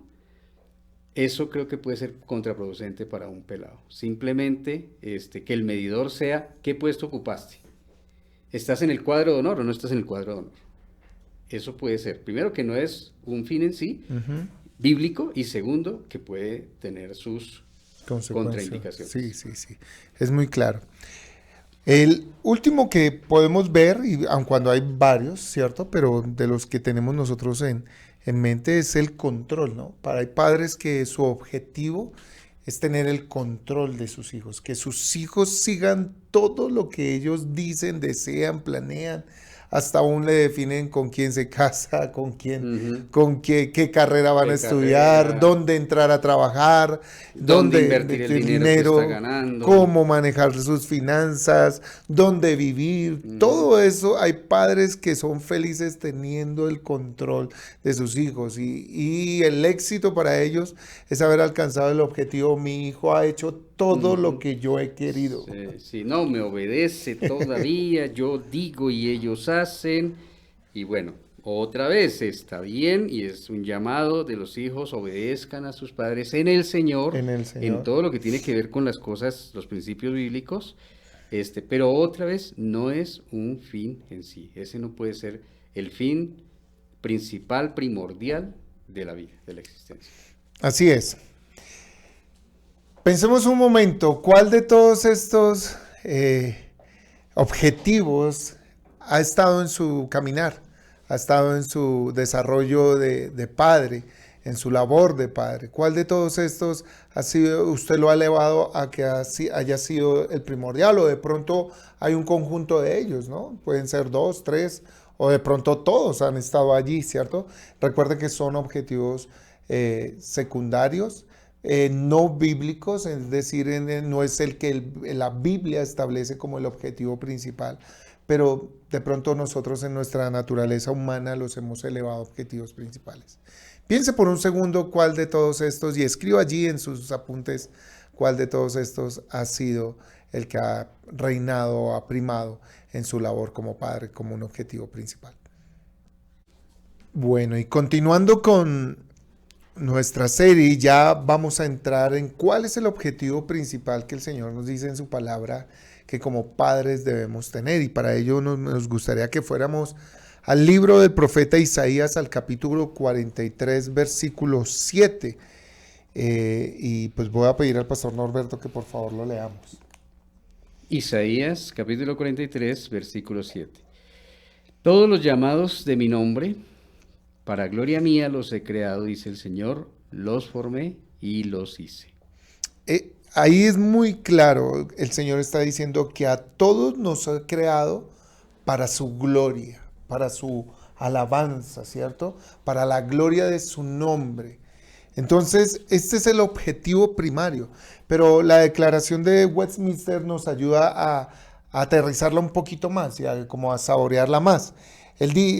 eso creo que puede ser contraproducente para un pelado. Simplemente que el medidor sea qué puesto ocupaste. ¿Estás en el cuadro de honor o no estás en el cuadro de honor? Eso puede ser, primero, que no es un fin en sí Ujú. bíblico y segundo, que puede tener sus Consecuencias. Sí, contraindicaciones. sí, sí. Es muy claro. El último que podemos ver, y aun cuando hay varios, ¿cierto? Pero de los que tenemos nosotros en mente es el control, ¿no? Hay padres que su objetivo es tener el control de sus hijos, que sus hijos sigan todo lo que ellos dicen, desean, planean, hasta aún le definen con quién se casa, Ujú. con qué carrera van a ¿Qué estudiar, carrera? dónde entrar a trabajar, ¿Dónde dónde invertir el invertir dinero que está dinero, ganando? cómo manejar sus finanzas, dónde vivir, Ujú. todo eso. Hay padres que son felices teniendo el control de sus hijos y el éxito para ellos es haber alcanzado el objetivo. Mi hijo ha hecho todo lo Ujú. que yo he querido. Si no me obedece todavía, yo digo y ellos hacen. Y bueno, otra vez está bien y es un llamado de los hijos, obedezcan a sus padres en el Señor, En el en Señor. todo lo que tiene que ver con las cosas, los principios bíblicos. Pero otra vez no es un fin en sí. Ese no puede ser el fin principal, primordial de la vida, de la existencia. Así es. Pensemos un momento, ¿cuál de todos estos objetivos ha estado en su caminar, ha estado en su desarrollo de padre, en su labor de padre? ¿Cuál de todos estos ha sido, usted lo ha elevado a que haya sido el primordial, o de pronto hay un conjunto de ellos, ¿no? Pueden ser dos, tres, o de pronto todos han estado allí, ¿cierto? Recuerde que son objetivos secundarios, no bíblicos, es decir, no es el que la Biblia establece como el objetivo principal, pero de pronto nosotros en nuestra naturaleza humana los hemos elevado a objetivos principales. Piense por un segundo cuál de todos estos, y escriba allí en sus apuntes cuál de todos estos ha sido el que ha reinado, ha primado en su labor como padre, como un objetivo principal. Bueno, y continuando con nuestra serie, ya vamos a entrar en cuál es el objetivo principal que el Señor nos dice en su palabra que como padres debemos tener. Y para ello nos gustaría que fuéramos al libro del profeta Isaías, al capítulo 43, versículo 7. Y pues voy a pedir al pastor Norberto que por favor lo leamos. Isaías, capítulo 43, versículo 7. Todos los llamados de mi nombre, para gloria mía los he creado, dice el Señor, los formé y los hice. Ahí es muy claro, el Señor está diciendo que a todos nos ha creado para su gloria, para su alabanza, ¿cierto? Para la gloria de su nombre. Entonces, este es el objetivo primario, pero la declaración de Westminster nos ayuda a aterrizarla un poquito más y como a saborearla más.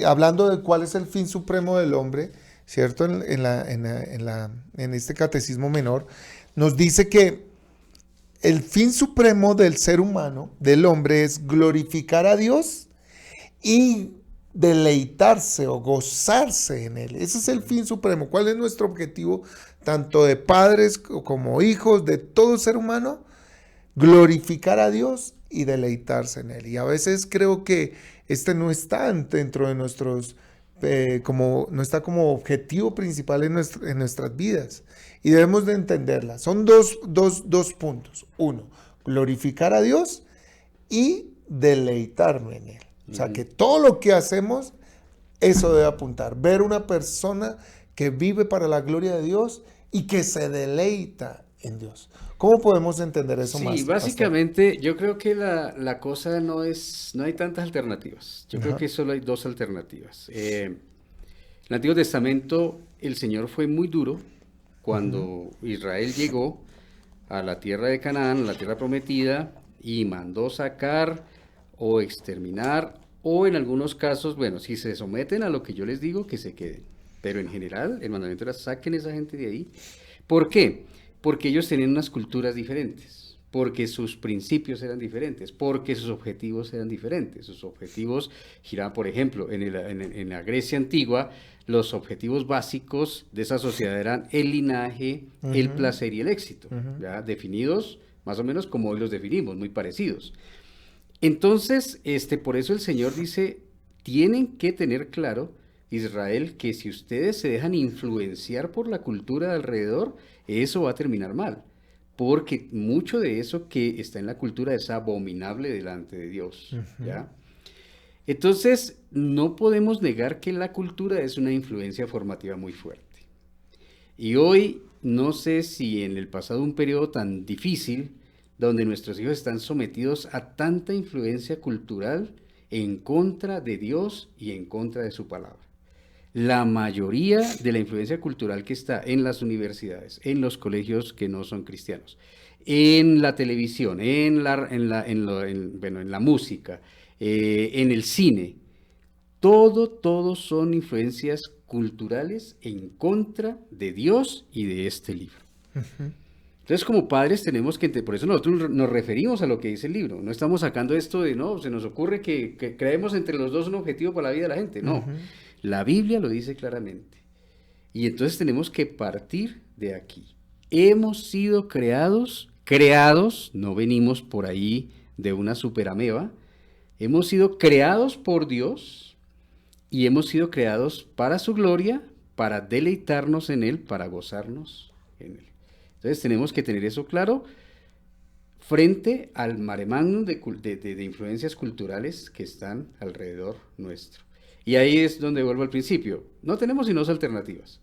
Hablando de cuál es el fin supremo del hombre, ¿cierto? En este catecismo menor, nos dice que el fin supremo del ser humano, del hombre, es glorificar a Dios y deleitarse o gozarse en Él. Ese es el fin supremo. ¿Cuál es nuestro objetivo, tanto de padres como hijos, de todo ser humano? Glorificar a Dios y deleitarse en Él. Y a veces creo que no está dentro de nuestros, no está como objetivo principal en nuestras vidas. Y debemos de entenderla. Son dos puntos. Uno, glorificar a Dios y deleitarme en Él. O sea, que todo lo que hacemos, eso debe apuntar. Ver una persona que vive para la gloria de Dios y que se deleita en Dios. ¿Cómo podemos entender eso más? Sí, básicamente yo creo que la cosa no hay tantas alternativas. Yo creo que solo hay dos alternativas. En el Antiguo Testamento el Señor fue muy duro cuando Israel llegó a la tierra de Canaán, a la tierra prometida, y mandó sacar o exterminar, o en algunos casos, bueno, si se someten a lo que yo les digo, que se queden. Pero en general, el mandamiento era saquen a esa gente de ahí. ¿Por qué? Porque ellos tenían unas culturas diferentes, porque sus principios eran diferentes, porque sus objetivos eran diferentes. Sus objetivos giraban, por ejemplo, en la Grecia antigua, los objetivos básicos de esa sociedad eran el linaje, el placer y el éxito, ¿ya? Definidos más o menos como hoy los definimos, muy parecidos. Entonces, por eso el Señor dice, tienen que tener claro, Israel, que si ustedes se dejan influenciar por la cultura de alrededor, eso va a terminar mal, porque mucho de eso que está en la cultura es abominable delante de Dios, ¿ya? Entonces, no podemos negar que la cultura es una influencia formativa muy fuerte. Y hoy, no sé si en el pasado un periodo tan difícil, donde nuestros hijos están sometidos a tanta influencia cultural en contra de Dios y en contra de su palabra. La mayoría de la influencia cultural que está en las universidades, en los colegios que no son cristianos, en la televisión, en la música, en el cine, todo son influencias culturales en contra de Dios y de este libro. Entonces, como padres tenemos que, por eso nosotros nos referimos a lo que dice el libro. No estamos sacando esto de, no, se nos ocurre que creemos entre los dos un objetivo para la vida de la gente. No, la Biblia lo dice claramente. Y entonces tenemos que partir de aquí. Hemos sido creados, no venimos por ahí de una superameba. Hemos sido creados por Dios y hemos sido creados para su gloria, para deleitarnos en Él, para gozarnos en Él. Entonces tenemos que tener eso claro frente al mare magnum de influencias culturales que están alrededor nuestro. Y ahí es donde vuelvo al principio. No tenemos sino dos alternativas.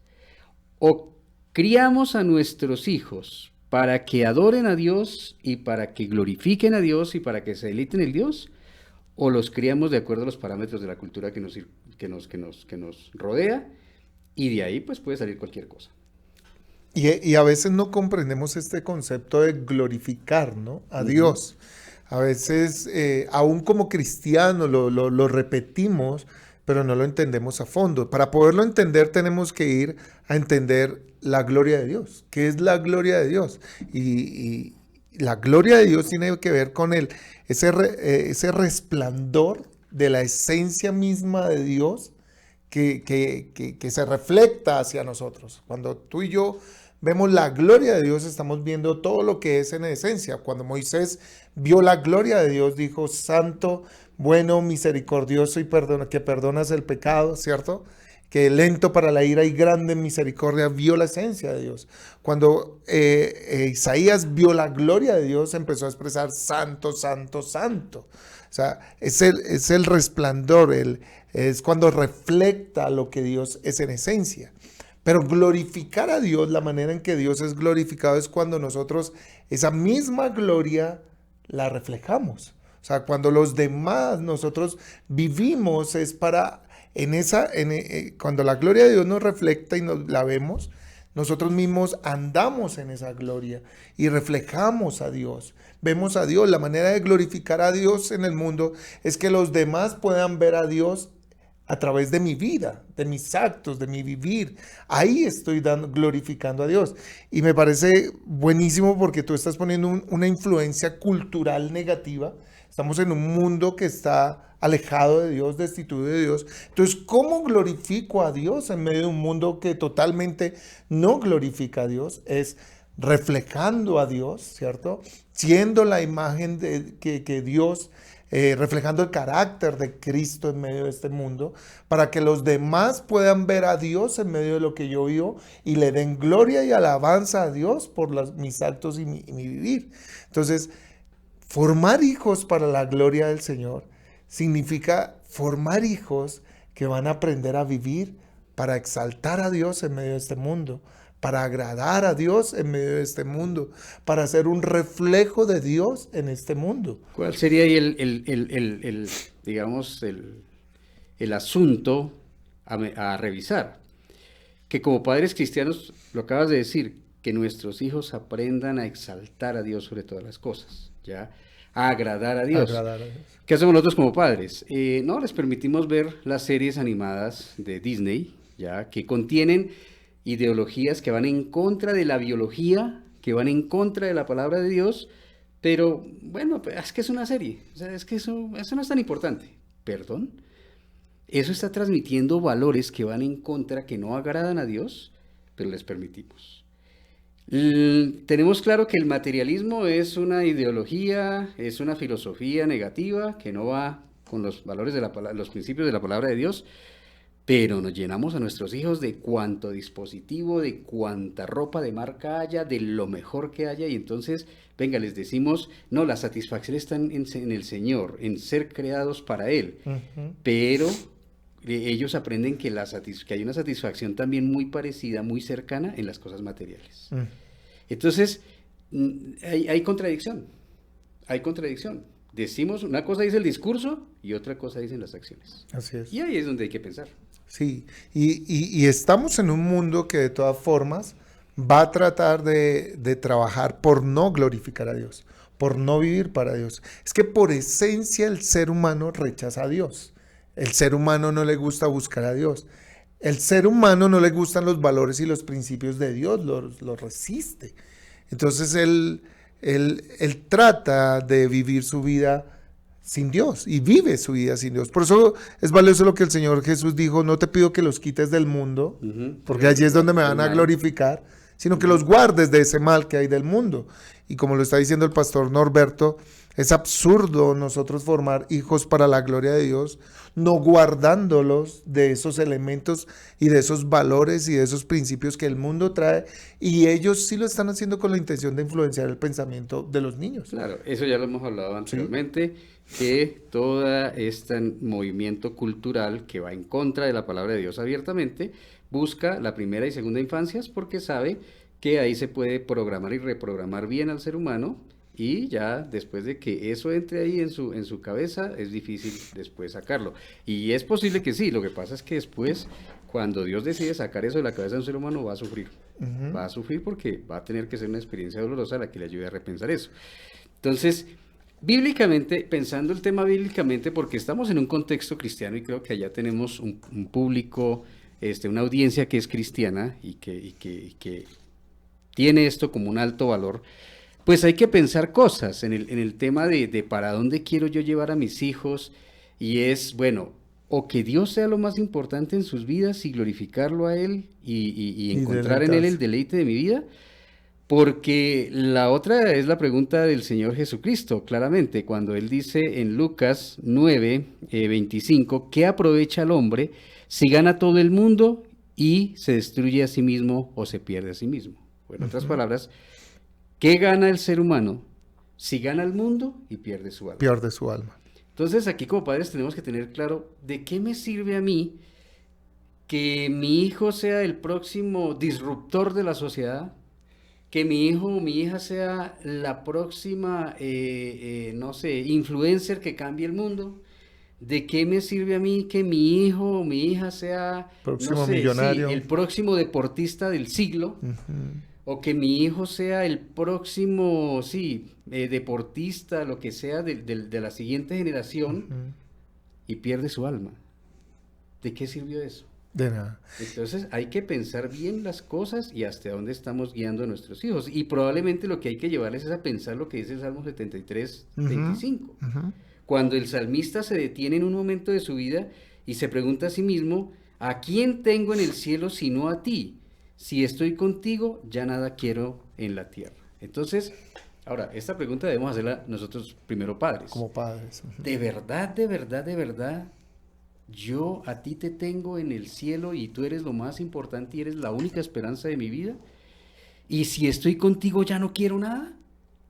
O criamos a nuestros hijos para que adoren a Dios y para que glorifiquen a Dios y para que se deleiten en Dios, o los criamos de acuerdo a los parámetros de la cultura que nos rodea, y de ahí pues puede salir cualquier cosa. Y a veces no comprendemos este concepto de glorificar, ¿no? A Dios. A veces, aún como cristianos, lo repetimos, pero no lo entendemos a fondo. Para poderlo entender, tenemos que ir a entender la gloria de Dios. ¿Qué es la gloria de Dios? Y la gloria de Dios tiene que ver con ese resplandor de la esencia misma de Dios que se refleja hacia nosotros. Cuando tú y yo vemos la gloria de Dios, estamos viendo todo lo que es en esencia. Cuando Moisés vio la gloria de Dios, dijo, santo, bueno, misericordioso y que perdonas el pecado, ¿cierto? Que lento para la ira y grande en misericordia, vio la esencia de Dios. Cuando Isaías vio la gloria de Dios, empezó a expresar santo, santo, santo. O sea, es el resplandor, es cuando refleja lo que Dios es en esencia. Pero glorificar a Dios, la manera en que Dios es glorificado es cuando nosotros esa misma gloria la reflejamos. O sea, cuando los demás nosotros vivimos es para, cuando la gloria de Dios nos refleja y la vemos, nosotros mismos andamos en esa gloria y reflejamos a Dios. Vemos a Dios. La manera de glorificar a Dios en el mundo es que los demás puedan ver a Dios a través de mi vida, de mis actos, de mi vivir. Ahí estoy glorificando a Dios. Y me parece buenísimo porque tú estás poniendo una influencia cultural negativa. Estamos en un mundo que está alejado de Dios, destituido de Dios. Entonces, ¿cómo glorifico a Dios en medio de un mundo que totalmente no glorifica a Dios? Es reflejando a Dios, ¿cierto? Siendo la imagen que Dios, reflejando el carácter de Cristo en medio de este mundo, para que los demás puedan ver a Dios en medio de lo que yo vivo y le den gloria y alabanza a Dios por mis actos y mi vivir. Entonces, formar hijos para la gloria del Señor significa formar hijos que van a aprender a vivir para exaltar a Dios en medio de este mundo, para agradar a Dios en medio de este mundo, para ser un reflejo de Dios en este mundo. ¿Cuál sería ahí el asunto a revisar? Que como padres cristianos, lo acabas de decir, que nuestros hijos aprendan a exaltar a Dios sobre todas las cosas, ¿ya? A agradar a Dios. ¿Qué hacemos nosotros como padres? No, les permitimos ver las series animadas de Disney, ¿ya? Que contienen ideologías que van en contra de la biología, que van en contra de la palabra de Dios, pero bueno, es que es una serie, o sea, es que eso no es tan importante. ¿Perdón? Eso está transmitiendo valores que van en contra, que no agradan a Dios, pero les permitimos. Tenemos claro que el materialismo es una ideología, es una filosofía negativa que no va con los valores de los principios de la palabra de Dios, pero nos llenamos a nuestros hijos de cuanto dispositivo, de cuanta ropa de marca haya, de lo mejor que haya, y entonces, venga, les decimos, no, la satisfacción está en el Señor, en ser creados para Él, pero ellos aprenden que hay una satisfacción también muy parecida, muy cercana en las cosas materiales. Entonces, hay contradicción, Decimos, una cosa dice el discurso y otra cosa dicen las acciones. Así es. Y ahí es donde hay que pensar. Sí, y estamos en un mundo que de todas formas va a tratar de trabajar por no glorificar a Dios, por no vivir para Dios. Es que por esencia el ser humano rechaza a Dios. El ser humano no le gusta buscar a Dios. El ser humano no le gustan los valores y los principios de Dios, los resiste. Entonces él trata de vivir su vida sin Dios y vive su vida sin Dios. Por eso es valioso lo que el Señor Jesús dijo: no te pido que los quites del mundo, porque allí es donde me van a glorificar, sino que los guardes de ese mal que hay del mundo. Y como lo está diciendo el pastor Norberto, es absurdo nosotros formar hijos para la gloria de Dios, no guardándolos de esos elementos y de esos valores y de esos principios que el mundo trae, y ellos sí lo están haciendo con la intención de influenciar el pensamiento de los niños. Claro, eso ya lo hemos hablado anteriormente, que todo este movimiento cultural que va en contra de la palabra de Dios abiertamente, busca la primera y segunda infancias porque sabe que ahí se puede programar y reprogramar bien al ser humano, y ya después de que eso entre ahí en su cabeza, es difícil después sacarlo. Y es posible que sí, lo que pasa es que después, cuando Dios decide sacar eso de la cabeza de un ser humano, va a sufrir. Va a sufrir porque va a tener que ser una experiencia dolorosa la que le ayude a repensar eso. Entonces, bíblicamente, pensando el tema bíblicamente, porque estamos en un contexto cristiano y creo que allá tenemos un público, una audiencia que es cristiana y que tiene esto como un alto valor, pues hay que pensar cosas en el tema de para dónde quiero yo llevar a mis hijos, y es, bueno, o que Dios sea lo más importante en sus vidas y glorificarlo a Él y encontrar en Él el deleite de mi vida, porque la otra es la pregunta del Señor Jesucristo, claramente, cuando Él dice en Lucas 9, 25, ¿qué aprovecha el hombre si gana todo el mundo y se destruye a sí mismo o se pierde a sí mismo? O en otras palabras, ¿qué gana el ser humano si gana el mundo y pierde su alma? Pierde su alma. Entonces aquí como padres tenemos que tener claro de qué me sirve a mí que mi hijo sea el próximo disruptor de la sociedad, que mi hijo o mi hija sea la próxima, no sé, influencer que cambie el mundo. ¿De qué me sirve a mí que mi hijo o mi hija sea, Próximo no sé, millonario. el próximo deportista del siglo? O que mi hijo sea el próximo, deportista, lo que sea de la siguiente generación, y pierde su alma. ¿De qué sirvió eso? De nada. Entonces hay que pensar bien las cosas y hasta dónde estamos guiando a nuestros hijos. Y probablemente lo que hay que llevarles es a pensar lo que dice el Salmo 73, 25. Cuando el salmista se detiene en un momento de su vida y se pregunta a sí mismo, ¿a quién tengo en el cielo sino a ti? Si estoy contigo, ya nada quiero en la tierra. Entonces, ahora, esta pregunta debemos hacerla nosotros primero padres. Como padres. ¿De verdad, de verdad, de verdad, yo a ti te tengo en el cielo y tú eres lo más importante y eres la única esperanza de mi vida? Y si estoy contigo, ya no quiero nada.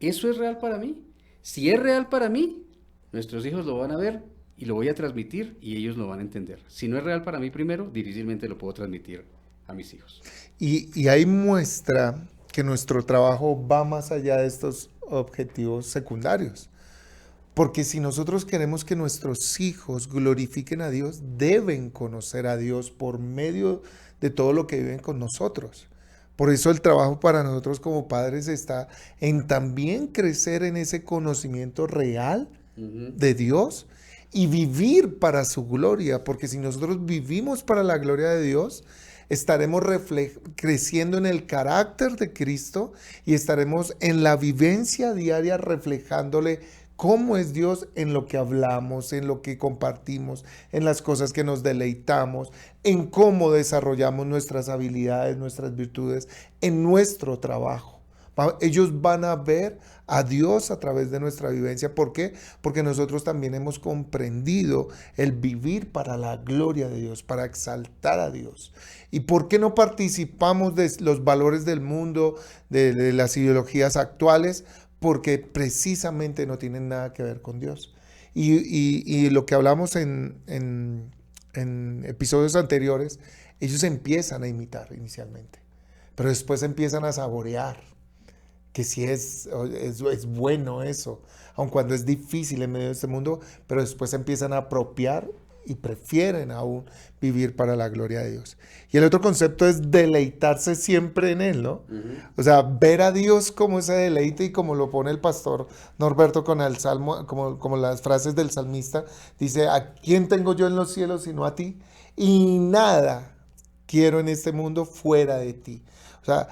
¿Eso es real para mí? Si es real para mí, nuestros hijos lo van a ver y lo voy a transmitir y ellos lo van a entender. Si no es real para mí primero, difícilmente lo puedo transmitir a mis hijos. Y ahí muestra que nuestro trabajo va más allá de estos objetivos secundarios. Porque si nosotros queremos que nuestros hijos glorifiquen a Dios, deben conocer a Dios por medio de todo lo que viven con nosotros. Por eso el trabajo para nosotros como padres está en también crecer en ese conocimiento real de Dios y vivir para su gloria. Porque si nosotros vivimos para la gloria de Dios, estaremos creciendo en el carácter de Cristo y estaremos en la vivencia diaria reflejándole cómo es Dios en lo que hablamos, en lo que compartimos, en las cosas que nos deleitamos, en cómo desarrollamos nuestras habilidades, nuestras virtudes, en nuestro trabajo. Ellos van a ver a Dios a través de nuestra vivencia. ¿Por qué? Porque nosotros también hemos comprendido el vivir para la gloria de Dios, para exaltar a Dios. ¿Y por qué no participamos de los valores del mundo, de las ideologías actuales? Porque precisamente no tienen nada que ver con Dios. Y lo que hablamos en episodios anteriores, ellos empiezan a imitar inicialmente, pero después empiezan a saborear que sí es bueno eso, aun cuando es difícil en medio de este mundo, pero después empiezan a apropiar y prefieren aún vivir para la gloria de Dios. Y el otro concepto es deleitarse siempre en Él, ¿no? O sea, ver a Dios como ese deleite, y como lo pone el pastor Norberto con el Salmo, como las frases del salmista, dice, ¿a quién tengo yo en los cielos sino a ti? Y nada quiero en este mundo fuera de ti. O sea,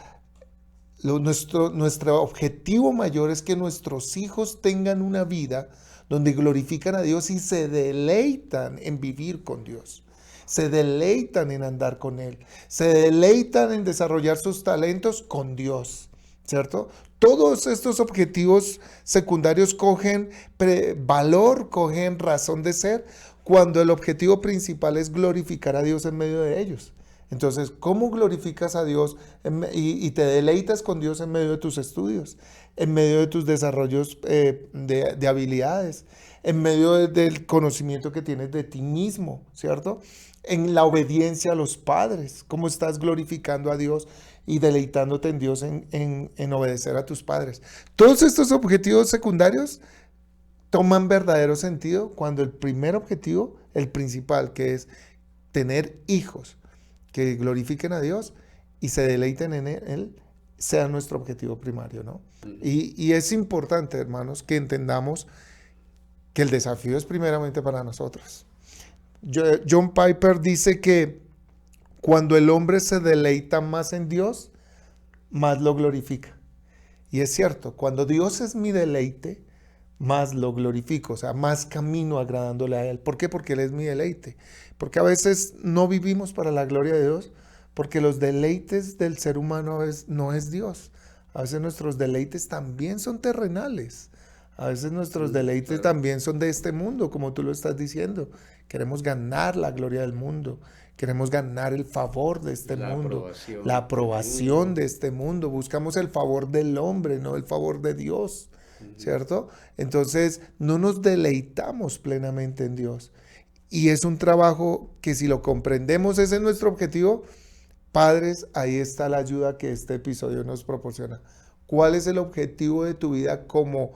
nuestro objetivo mayor es que nuestros hijos tengan una vida donde glorifican a Dios y se deleitan en vivir con Dios. se deleitan en andar con Él, se deleitan en desarrollar sus talentos con Dios, ¿cierto? Todos estos objetivos secundarios cogen valor, cogen razón de ser, cuando el objetivo principal es glorificar a Dios en medio de ellos. Entonces, ¿cómo glorificas a Dios y te deleitas con Dios en medio de tus estudios, en medio de tus desarrollos de habilidades, en medio del conocimiento que tienes de ti mismo, ¿cierto? En la obediencia a los padres, ¿cómo estás glorificando a Dios y deleitándote en Dios en obedecer a tus padres? Todos estos objetivos secundarios toman verdadero sentido cuando el primer objetivo, el principal, que es tener hijos que glorifiquen a Dios y se deleiten en Él, sea nuestro objetivo primario, ¿no? Y es importante, hermanos, que entendamos que el desafío es primeramente para nosotros. John Piper dice que cuando el hombre se deleita más en Dios, más lo glorifica. Y es cierto, cuando Dios es mi deleite, más lo glorifico, o sea, más camino agradándole a Él. ¿Por qué? Porque Él es mi deleite. Porque a veces no vivimos para la gloria de Dios, porque los deleites del ser humano a veces no es Dios. A veces nuestros deleites también son terrenales. A veces nuestros deleites también son de este mundo, como tú lo estás diciendo. Queremos ganar la gloria del mundo. Queremos ganar el favor de este mundo, la aprobación de este mundo. Buscamos el favor del hombre, no el favor de Dios, ¿cierto? Entonces, no nos deleitamos plenamente en Dios. Y es un trabajo que si lo comprendemos, ese es nuestro objetivo. Padres, ahí está la ayuda que este episodio nos proporciona. ¿Cuál es el objetivo de tu vida como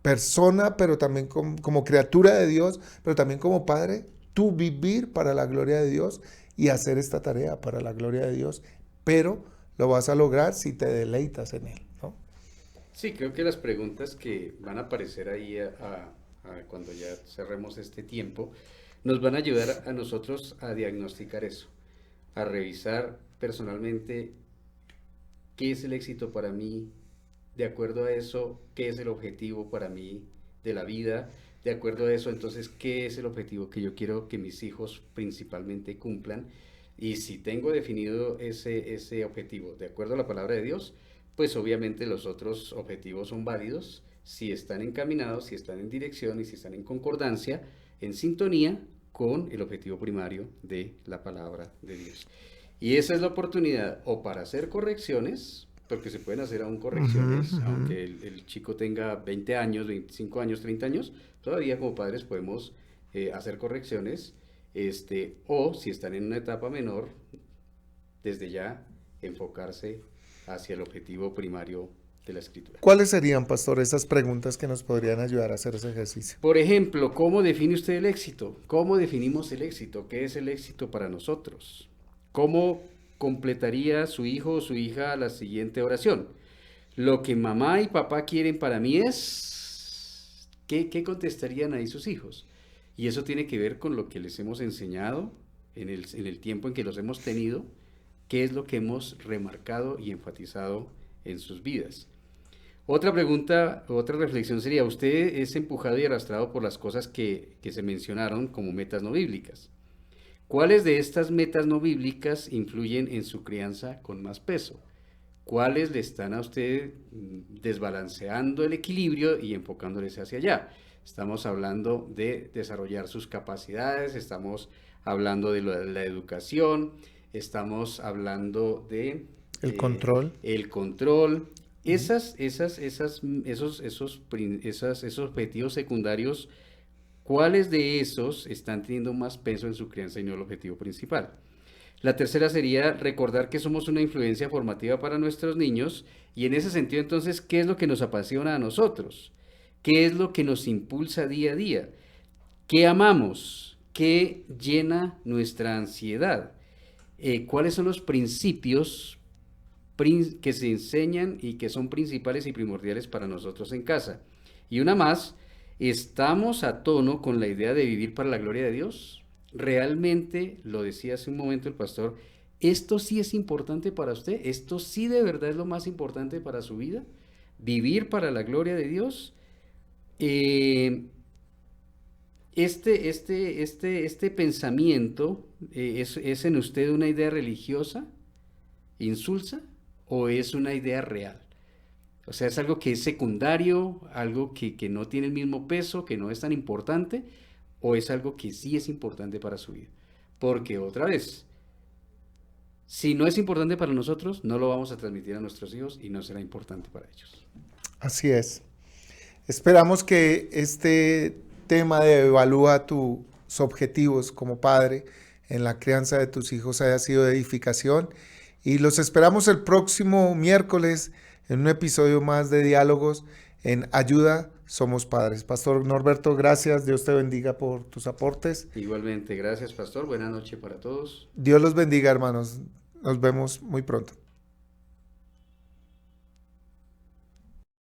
persona, pero también como criatura de Dios, pero también como padre? Tú vivir para la gloria de Dios y hacer esta tarea para la gloria de Dios, pero lo vas a lograr si te deleitas en Él, ¿no? Sí, creo que las preguntas que van a aparecer ahí cuando ya cerremos este tiempo nos van a ayudar a nosotros a diagnosticar eso, a revisar personalmente qué es el éxito para mí, de acuerdo a eso, qué es el objetivo para mí de la vida, de acuerdo a eso, entonces, qué es el objetivo que yo quiero que mis hijos principalmente cumplan. Y si tengo definido ese objetivo de acuerdo a la palabra de Dios, pues obviamente los otros objetivos son válidos si están encaminados, si están en dirección y si están en concordancia, en sintonía con el objetivo primario de la palabra de Dios. Y esa es la oportunidad o para hacer correcciones, porque se pueden hacer aún correcciones, aunque el chico tenga 20 años, 25 años, 30 años, todavía como padres podemos hacer correcciones, o si están en una etapa menor, desde ya enfocarse hacia el objetivo primario de la Escritura. ¿Cuáles serían, pastor, esas preguntas que nos podrían ayudar a hacer ese ejercicio? Por ejemplo, ¿cómo define usted el éxito? ¿Cómo definimos el éxito? ¿Qué es el éxito para nosotros? ¿Cómo completaría su hijo o su hija la siguiente oración? Lo que mamá y papá quieren para mí es... ¿Qué contestarían ahí sus hijos? Y eso tiene que ver con lo que les hemos enseñado en el tiempo en que los hemos tenido, qué es lo que hemos remarcado y enfatizado en sus vidas. Otra pregunta, otra reflexión sería, ¿usted es empujado y arrastrado por las cosas que se mencionaron como metas no bíblicas? ¿Cuáles de estas metas no bíblicas influyen en su crianza con más peso? ¿Cuáles le están a usted desbalanceando el equilibrio y enfocándoles hacia allá? Estamos hablando de desarrollar sus capacidades, estamos hablando de la educación, estamos hablando de... El control. El control. Esos objetivos secundarios, ¿cuáles de esos están teniendo más peso en su crianza y no el objetivo principal? La tercera sería recordar que somos una influencia formativa para nuestros niños y en ese sentido entonces, ¿qué es lo que nos apasiona a nosotros? ¿Qué es lo que nos impulsa día a día? ¿Qué amamos? ¿Qué llena nuestra ansiedad? ¿Cuáles son los principios que se enseñan y que son principales y primordiales para nosotros en casa? Y una más, ¿estamos a tono con la idea de vivir para la gloria de Dios? Realmente, lo decía hace un momento el pastor, ¿esto sí es importante para usted? ¿Esto sí de verdad es lo más importante para su vida? ¿Vivir para la gloria de Dios? este pensamiento es en usted una idea religiosa, insulsa, o es una idea real? O sea, es algo que es secundario, algo que no tiene el mismo peso, que no es tan importante, o es algo que sí es importante para su vida. Porque otra vez, si no es importante para nosotros, no lo vamos a transmitir a nuestros hijos y no será importante para ellos. Así es. Esperamos que este tema de evalúa tus objetivos como padre en la crianza de tus hijos haya sido de edificación y los esperamos el próximo miércoles en un episodio más de Diálogos en Ayuda Somos Padres. Pastor Norberto, gracias. Dios te bendiga por tus aportes. Igualmente, gracias, pastor. Buenas noches para todos. Dios los bendiga, hermanos. Nos vemos muy pronto.